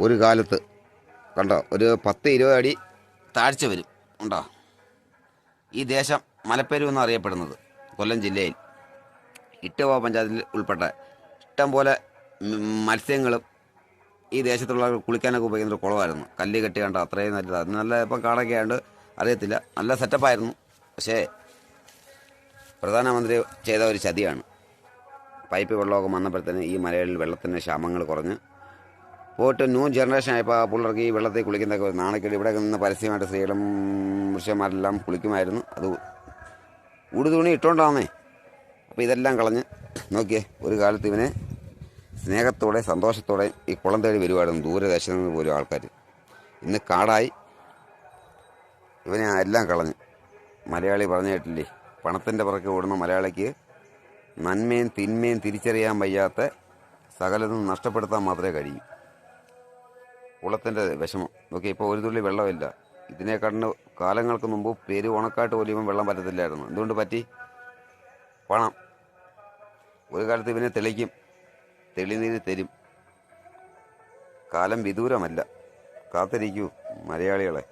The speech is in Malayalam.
ഒരു കാലത്ത് കണ്ടോ ഒരു 10-20 അടി താഴ്ച വരും. ഉണ്ടോ? ഈ ദേശം മലപ്പേരു എന്നറിയപ്പെടുന്നത് കൊല്ലം ജില്ലയിൽ ഇട്ടവ പഞ്ചായത്തിൽ ഉൾപ്പെട്ട ഇഷ്ടം പോലെ മത്സ്യങ്ങളും ഈ ദേശത്തുള്ള കുളിക്കാനൊക്കെ ഉപയോഗിക്കുന്ന ഒരു കുളമായിരുന്നു. കല്ല് കെട്ടി കണ്ടോ, അത്രയും നല്ലത്. അത് നല്ല ഇപ്പം കാടൊക്കെ ആയതുകൊണ്ട് അറിയത്തില്ല, നല്ല സെറ്റപ്പായിരുന്നു. പക്ഷേ പ്രധാനമന്ത്രി ചെയ്ത ഒരു ചതിയാണ്. പൈപ്പ് വെള്ളമൊക്കെ വന്നപ്പോഴത്തേന് ഈ മലകളിൽ വെള്ളത്തിൻ്റെ ക്ഷാമങ്ങൾ കുറഞ്ഞ് പോയിട്ട് ന്യൂ ജനറേഷൻ ആയപ്പോൾ ആ പിള്ളേർക്ക് ഈ വെള്ളത്തിൽ കുളിക്കുന്നതൊക്കെ നാണക്കേട്. ഇവിടെ നിന്ന് പരസ്യമായിട്ട് സ്ത്രീകളും പുരുഷന്മാരെല്ലാം കുളിക്കുമായിരുന്നു. അത് ഉടുതുണി ഇട്ടുകൊണ്ടാന്നേ. അപ്പോൾ ഇതെല്ലാം കളഞ്ഞ് നോക്കിയേ, ഒരു കാലത്ത് ഇവനെ സ്നേഹത്തോടെ സന്തോഷത്തോടെ ഈ കുളം തേടി വരുമായിരുന്നു ദൂരദേശത്ത് നിന്ന് പോലും ആൾക്കാർ. ഇന്ന് കാടായി. ഇവനെ എല്ലാം കളഞ്ഞ്. മലയാളി പറഞ്ഞു കേട്ടില്ലേ, പണത്തിൻ്റെ പുറകെ ഓടുന്ന മലയാളിക്ക് നന്മയും തിന്മയും തിരിച്ചറിയാൻ വയ്യാത്ത സകലതും നഷ്ടപ്പെടുത്താൻ മാത്രമേ കഴിയൂ. കുളത്തിൻ്റെ വിഷമം നോക്കി. ഇപ്പോൾ ഒരു തുള്ളി വെള്ളമില്ല. ഇതിനെ കണ്ട് കാലങ്ങൾക്ക് മുമ്പ് പേര് ഉണക്കാട്ട് പോലും ഇവൻ വെള്ളം പറ്റത്തില്ലായിരുന്നു. എന്തുകൊണ്ട് പറ്റി? പണം. ഒരു കാലത്ത് ഇവനെ തെളിക്കും, തെളിനീര് തരും. കാലം വിദൂരമല്ല. കാത്തിരിക്കൂ മലയാളികളെ.